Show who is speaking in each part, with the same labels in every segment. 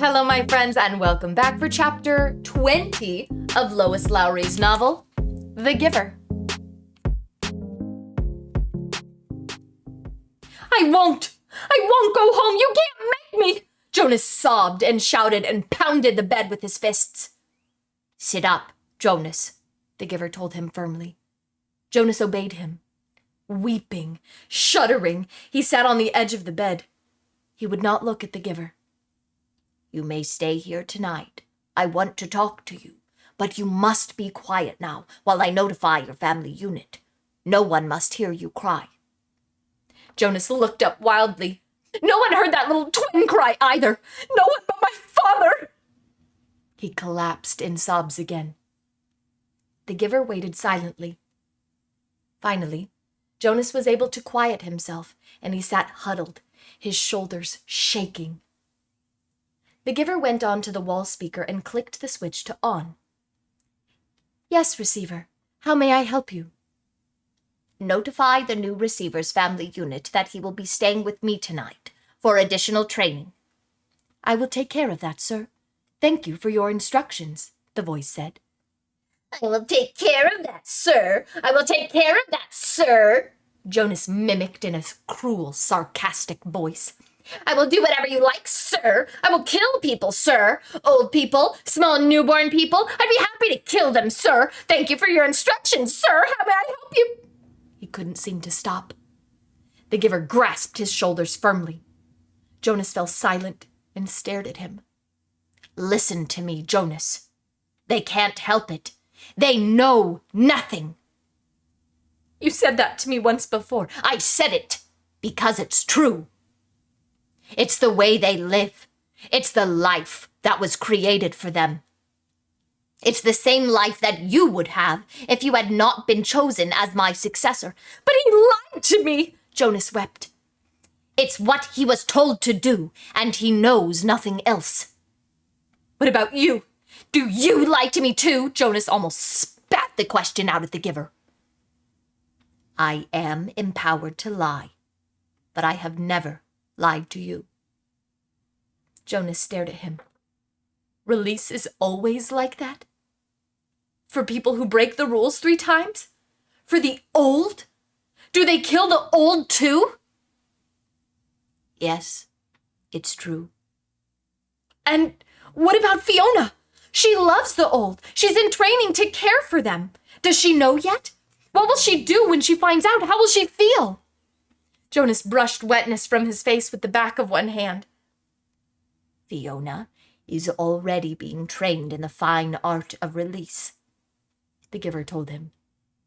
Speaker 1: Hello, my friends, and welcome back for chapter 20 of Lois Lowry's novel, The Giver. I won't go home. You can't make me. Jonas sobbed and shouted and pounded the bed with his fists. Sit up, Jonas, the giver told him firmly. Jonas obeyed him. Weeping, shuddering, he sat on the edge of the bed. He would not look at the giver. You may stay here tonight. I want to talk to you, but you must be quiet now while I notify your family unit. No one must hear you cry. Jonas looked up wildly. No one heard that little twin cry either. No one but my father. He collapsed in sobs again. The giver waited silently. Finally, Jonas was able to quiet himself, and he sat huddled, his shoulders shaking. The giver went on to the wall speaker and clicked the switch to on. Yes, receiver. How may I help you? Notify the new receiver's family unit that he will be staying with me tonight for additional training. I will take care of that, sir. Thank you for your instructions, the voice said. I will take care of that, sir. I will take care of that, sir, Jonas mimicked in a cruel, sarcastic voice. I will do whatever you like, sir. I will kill people, sir. Old people, small newborn people. I'd be happy to kill them, sir. Thank you for your instructions, sir. How may I help you? He couldn't seem to stop. The giver grasped his shoulders firmly. Jonas fell silent and stared at him. Listen to me, Jonas. They can't help it. They know nothing. You said that to me once before. I said it because it's true. It's the way they live. It's the life that was created for them. It's the same life that you would have if you had not been chosen as my successor. But he lied to me, Jonas wept. It's what he was told to do, and he knows nothing else. What about you? Do you lie to me too? Jonas almost spat the question out at the giver. I am empowered to lie, but I have never lied to you. Jonas stared at him. Release is always like that? For people who break the rules 3 times? For the old? Do they kill the old too? Yes, it's true. And what about Fiona? She loves the old. She's in training to care for them. Does she know yet? What will she do when she finds out? How will she feel? Jonas brushed wetness from his face with the back of one hand. Fiona is already being trained in the fine art of release, the giver told him.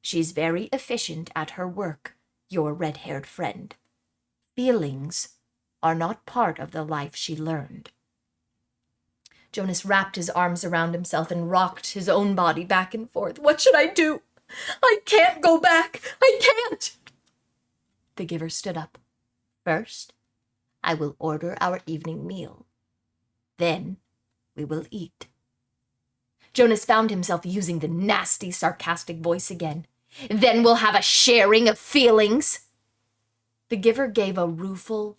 Speaker 1: She's very efficient at her work, your red-haired friend. Feelings are not part of the life she learned. Jonas wrapped his arms around himself and rocked his own body back and forth. What should I do? I can't go back. I can't. The giver stood up. First, I will order our evening meal. Then we will eat. Jonas found himself using the nasty, sarcastic voice again. Then we'll have a sharing of feelings. The giver gave a rueful,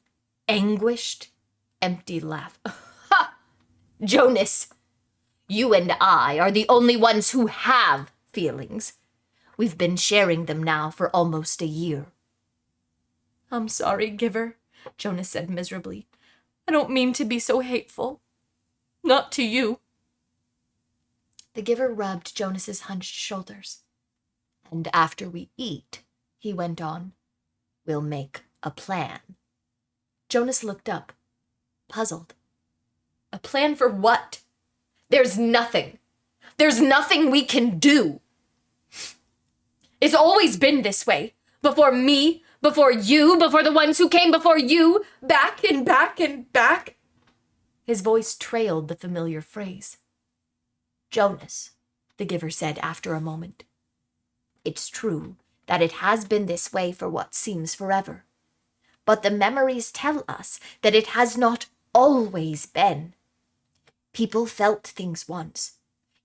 Speaker 1: anguished, empty laugh. Ha! Jonas, you and I are the only ones who have feelings. We've been sharing them now for almost a year. I'm sorry, giver, Jonas said miserably. I don't mean to be so hateful. Not to you. The giver rubbed Jonas's hunched shoulders. And after we eat, he went on, we'll make a plan. Jonas looked up, puzzled. A plan for what? There's nothing. There's nothing we can do. It's always been this way. Before me, before you, before the ones who came before you, back and back and back. His voice trailed the familiar phrase. Jonas, the giver said after a moment. It's true that it has been this way for what seems forever. But the memories tell us that it has not always been. People felt things once.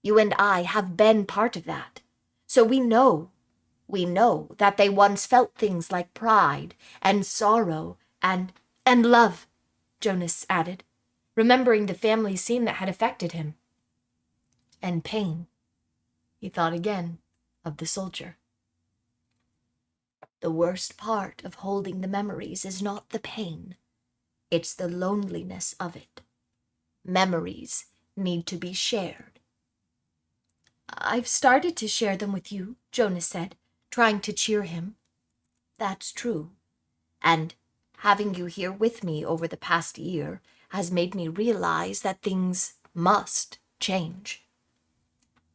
Speaker 1: You and I have been part of that. So we know that they once felt things like pride and sorrow and love, Jonas added, remembering the family scene that had affected him. And pain. He thought again of the soldier. The worst part of holding the memories is not the pain. It's the loneliness of it. Memories need to be shared. I've started to share them with you, Jonas said, trying to cheer him. That's true. And having you here with me over the past year has made me realize that things must change.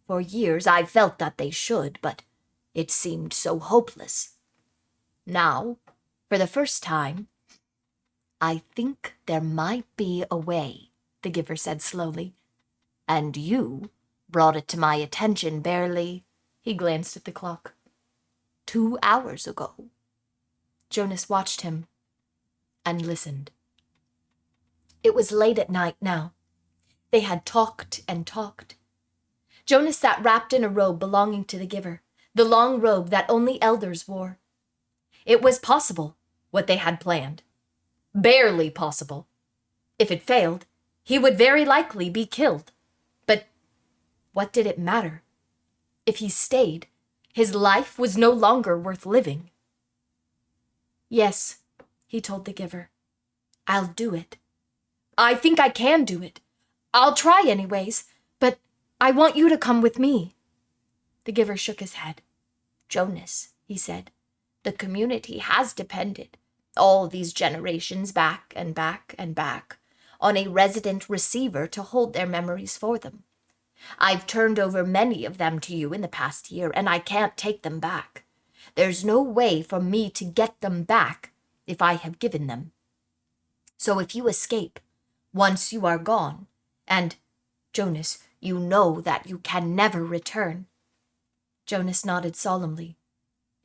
Speaker 1: For years I've felt that they should, but it seemed so hopeless. Now, for the first time, I think there might be a way, the giver said slowly. And you brought it to my attention barely, he glanced at the clock, 2 hours ago. Jonas watched him and listened. It was late at night now. They had talked and talked. Jonas sat wrapped in a robe belonging to the giver, the long robe that only elders wore. It was possible, what they had planned. Barely possible. If it failed, he would very likely be killed. But what did it matter? If he stayed, his life was no longer worth living. Yes, he told the giver. I'll do it. I think I can do it. I'll try anyways, but I want you to come with me. The giver shook his head. Jonas, he said, the community has depended, all these generations back and back and back, on a resident receiver to hold their memories for them. I've turned over many of them to you in the past year, and I can't take them back. There's no way for me to get them back if I have given them. So if you escape, once you are gone, and, Jonas, you know that you can never return. Jonas nodded solemnly.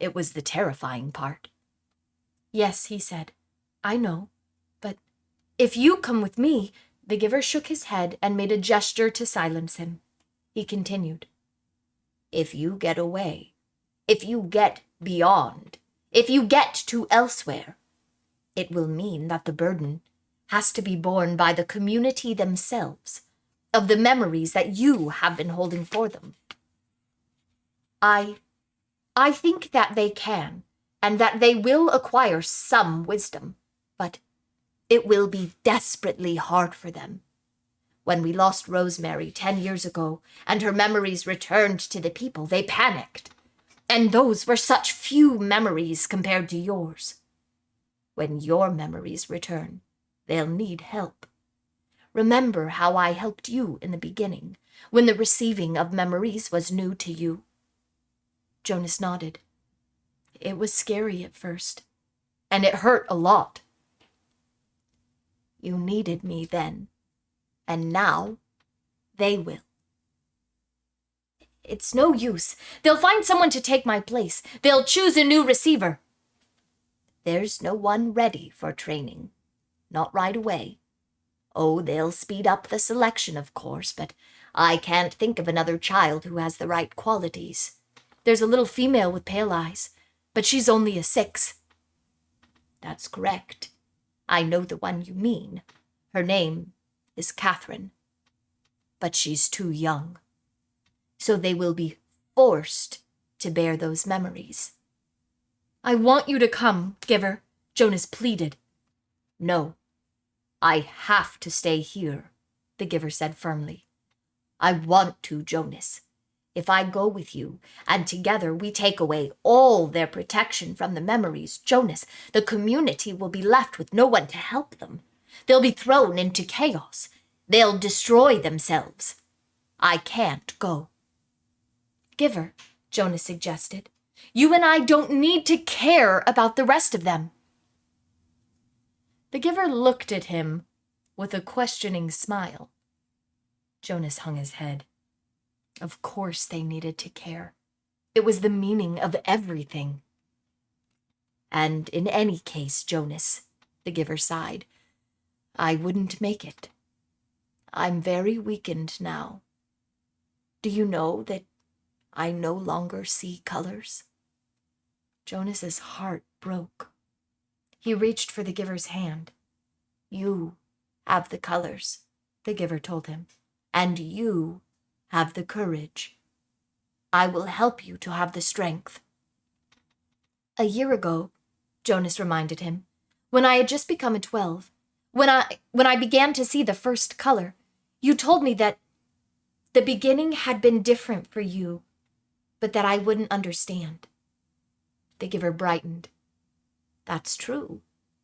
Speaker 1: It was the terrifying part. Yes, he said, I know, but if you come with me, the giver shook his head and made a gesture to silence him. He continued, if you get away, if you get beyond, if you get to elsewhere, it will mean that the burden has to be borne by the community themselves, of the memories that you have been holding for them. I think that they can, and that they will acquire some wisdom, but it will be desperately hard for them. When we lost Rosemary 10 years ago, and her memories returned to the people, they panicked. And those were such few memories compared to yours. When your memories return, they'll need help. Remember how I helped you in the beginning, when the receiving of memories was new to you? Jonas nodded. It was scary at first, and it hurt a lot. You needed me then, and now they will. It's no use. They'll find someone to take my place. They'll choose a new receiver. There's no one ready for training. Not right away. Oh, they'll speed up the selection, of course, but I can't think of another child who has the right qualities. There's a little female with pale eyes, but she's only a 6. That's correct. I know the one you mean. Her name is Catherine. But she's too young. So they will be forced to bear those memories. I want you to come, Giver, Jonas pleaded. No, I have to stay here, the giver said firmly. I want to, Jonas. If I go with you, and together we take away all their protection from the memories, Jonas, the community will be left with no one to help them. They'll be thrown into chaos. They'll destroy themselves. I can't go. Giver, Jonas suggested, you and I don't need to care about the rest of them. The giver looked at him with a questioning smile. Jonas hung his head. Of course they needed to care. It was the meaning of everything. And in any case, Jonas, the giver sighed, I wouldn't make it. I'm very weakened now. Do you know that I no longer see colors? Jonas's heart broke. He reached for the giver's hand. You have the colors, the giver told him, and you have the courage. I will help you to have the strength. A year ago, Jonas reminded him, when I had just become a 12, when I began to see the first color, you told me that the beginning had been different for you, but that I wouldn't understand. The giver brightened. That's true.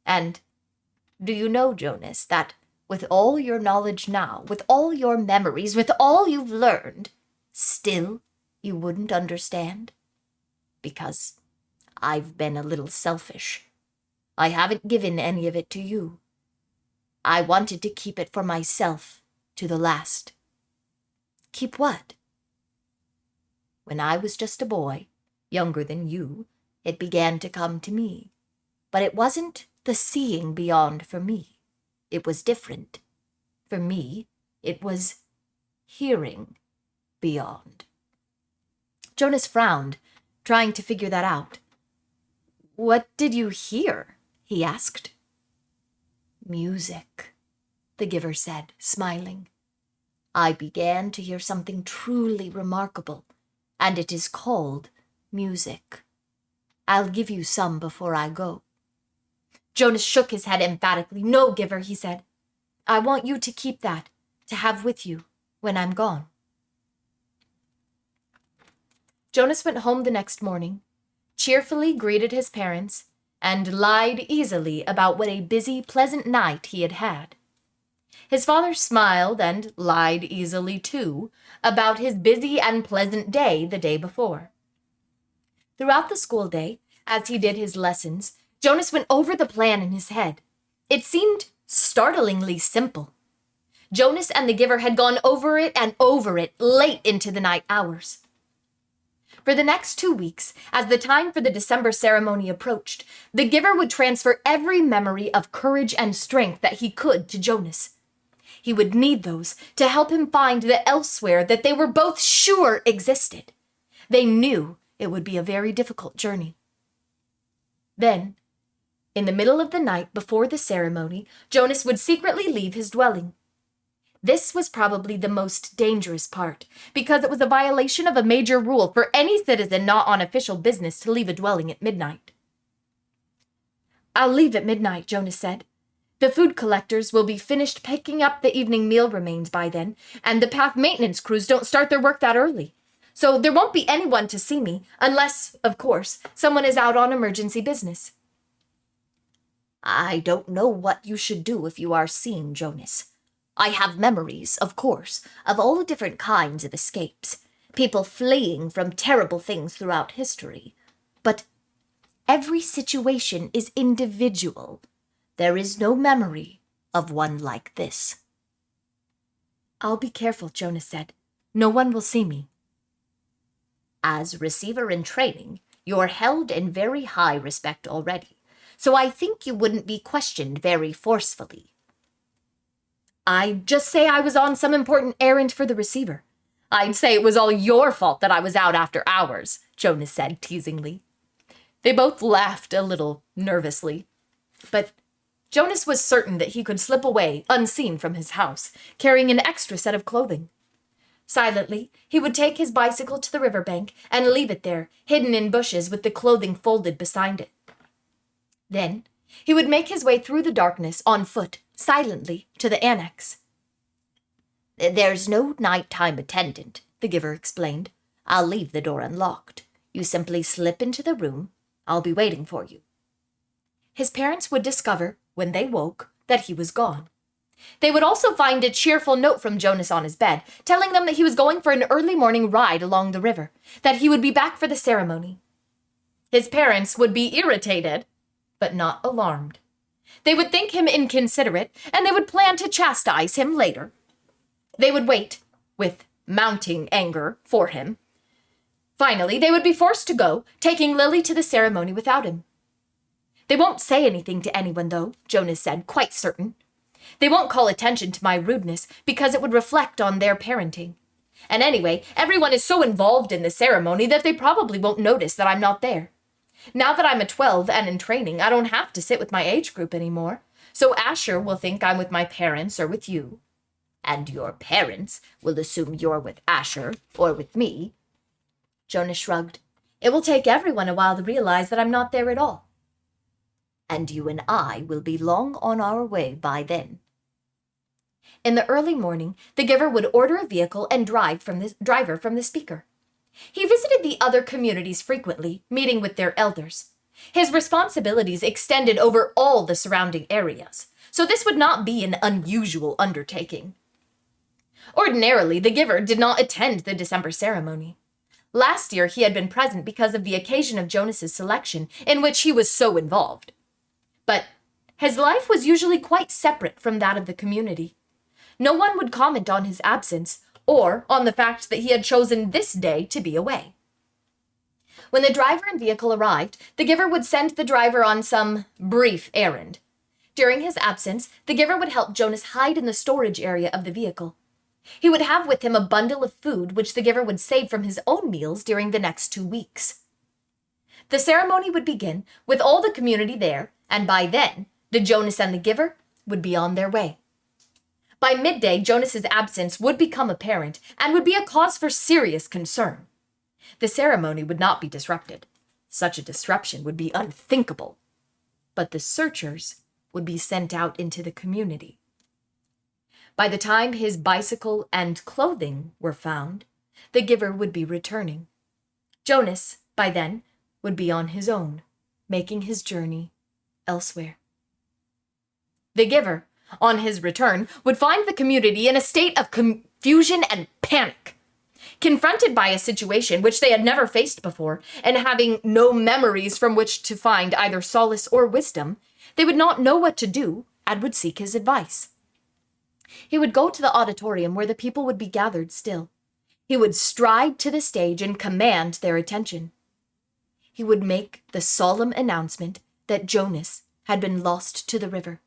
Speaker 1: And do you know, Jonas, that with all your knowledge now, with all your memories, with all you've learned, still you wouldn't understand? Because I've been a little selfish. I haven't given any of it to you. I wanted to keep it for myself to the last. Keep what? When I was just a boy, younger than you, it began to come to me. But it wasn't the seeing beyond for me. It was different. For me, it was hearing beyond. Jonas frowned, trying to figure that out. What did you hear? He asked. Music, the giver said, smiling. I began to hear something truly remarkable, and it is called music. I'll give you some before I go. Jonas shook his head emphatically. No, giver, he said. I want you to keep that, to have with you when I'm gone. Jonas went home the next morning, cheerfully greeted his parents, and lied easily about what a busy, pleasant night he had had. His father smiled and lied easily, too, about his busy and pleasant day the day before. Throughout the school day, as he did his lessons, Jonas went over the plan in his head. It seemed startlingly simple. Jonas and the giver had gone over it and over it late into the night hours. For the next 2 weeks, as the time for the December ceremony approached, the giver would transfer every memory of courage and strength that he could to Jonas. He would need those to help him find the elsewhere that they were both sure existed. They knew it would be a very difficult journey. Then, in the middle of the night before the ceremony, Jonas would secretly leave his dwelling. This was probably the most dangerous part, because it was a violation of a major rule for any citizen not on official business to leave a dwelling at midnight. I'll leave at midnight, Jonas said. The food collectors will be finished picking up the evening meal remains by then, and the path maintenance crews don't start their work that early. So there won't be anyone to see me, unless, of course, someone is out on emergency business. I don't know what you should do if you are seen, Jonas. I have memories, of course, of all different kinds of escapes, people fleeing from terrible things throughout history. But every situation is individual. There is no memory of one like this. I'll be careful, Jonas said. No one will see me. As receiver in training, you're held in very high respect already, so I think you wouldn't be questioned very forcefully. I'd just say I was on some important errand for the receiver. I'd say it was all your fault that I was out after hours, Jonas said teasingly. They both laughed a little nervously, but Jonas was certain that he could slip away unseen from his house, carrying an extra set of clothing. Silently, he would take his bicycle to the riverbank and leave it there, hidden in bushes with the clothing folded beside it. Then he would make his way through the darkness on foot, silently, to the annex. There's no nighttime attendant, the giver explained. I'll leave the door unlocked. You simply slip into the room. I'll be waiting for you. His parents would discover, when they woke, that he was gone. They would also find a cheerful note from Jonas on his bed, telling them that he was going for an early morning ride along the river, that he would be back for the ceremony. His parents would be irritated, but not alarmed. They would think him inconsiderate, and they would plan to chastise him later. They would wait, with mounting anger, for him. Finally, they would be forced to go, taking Lily to the ceremony without him. They won't say anything to anyone, though, Jonas said, quite certain. They won't call attention to my rudeness, because it would reflect on their parenting. And anyway, everyone is so involved in the ceremony that they probably won't notice that I'm not there. Now that I'm a 12 and in training, I don't have to sit with my age group anymore, so Asher will think I'm with my parents or with you. And your parents will assume you're with Asher or with me. Jonas shrugged. It will take everyone a while to realize that I'm not there at all. And you and I will be long on our way by then. In the early morning, the giver would order a vehicle and driver from the speaker. He visited the other communities frequently, meeting with their elders. His responsibilities extended over all the surrounding areas, so this would not be an unusual undertaking. Ordinarily, the giver did not attend the December ceremony. Last year, he had been present because of the occasion of Jonas's selection, in which he was so involved. But his life was usually quite separate from that of the community. No one would comment on his absence, or on the fact that he had chosen this day to be away. When the driver and vehicle arrived, the giver would send the driver on some brief errand. During his absence, the giver would help Jonas hide in the storage area of the vehicle. He would have with him a bundle of food which the giver would save from his own meals during the next 2 weeks. The ceremony would begin with all the community there, and by then, the Jonas and the giver would be on their way. By midday, Jonas's absence would become apparent and would be a cause for serious concern. The ceremony would not be disrupted. Such a disruption would be unthinkable. But the searchers would be sent out into the community. By the time his bicycle and clothing were found, the giver would be returning. Jonas, by then, would be on his own, making his journey elsewhere. The giver, on his return, would find the community in a state of confusion and panic. Confronted by a situation which they had never faced before, and having no memories from which to find either solace or wisdom, they would not know what to do and would seek his advice. He would go to the auditorium where the people would be gathered still. He would stride to the stage and command their attention. He would make the solemn announcement that Jonas had been lost to the river.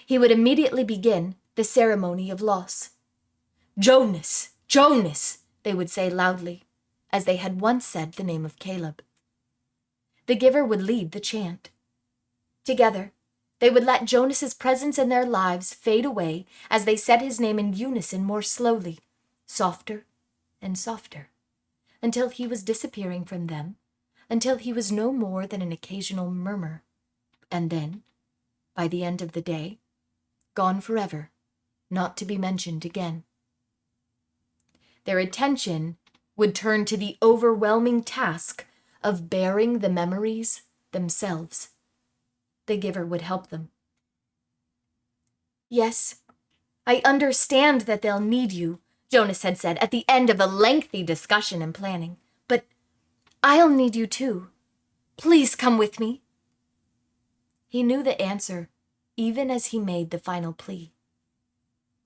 Speaker 1: He would immediately begin the ceremony of loss. "Jonas, Jonas," they would say loudly, as they had once said the name of Caleb. The giver would lead the chant. Together, they would let Jonas's presence in their lives fade away as they said his name in unison more slowly, softer and softer, until he was disappearing from them, until he was no more than an occasional murmur, and then, by the end of the day, gone forever, not to be mentioned again. Their attention would turn to the overwhelming task of bearing the memories themselves. The giver would help them. "Yes, I understand that they'll need you," Jonas had said at the end of a lengthy discussion and planning. "But I'll need you too. Please come with me." He knew the answer, even as he made the final plea.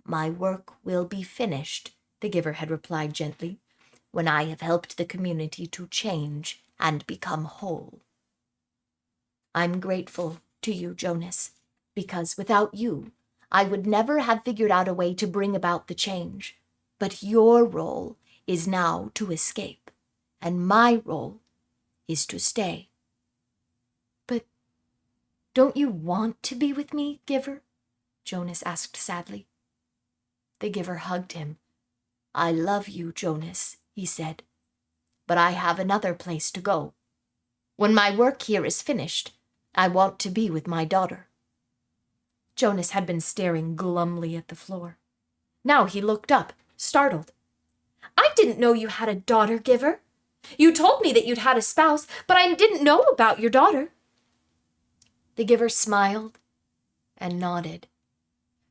Speaker 1: "My work will be finished," the giver had replied gently, "when I have helped the community to change and become whole. I'm grateful to you, Jonas, because without you, I would never have figured out a way to bring about the change. But your role is now to escape, and my role is to stay." "But don't you want to be with me, giver?" Jonas asked sadly. The giver hugged him. "I love you, Jonas," he said, "but I have another place to go. When my work here is finished, I want to be with my daughter." Jonas had been staring glumly at the floor. Now he looked up, startled. "I didn't know you had a daughter, giver. You told me that you'd had a spouse, but I didn't know about your daughter." The giver smiled and nodded.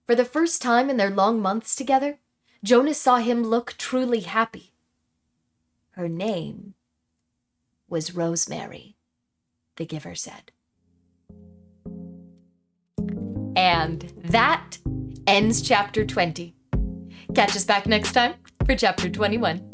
Speaker 1: For the first time in their long months together, Jonas saw him look truly happy. "Her name was Rosemary," the giver said. And that ends chapter 20. Catch us back next time for chapter 21.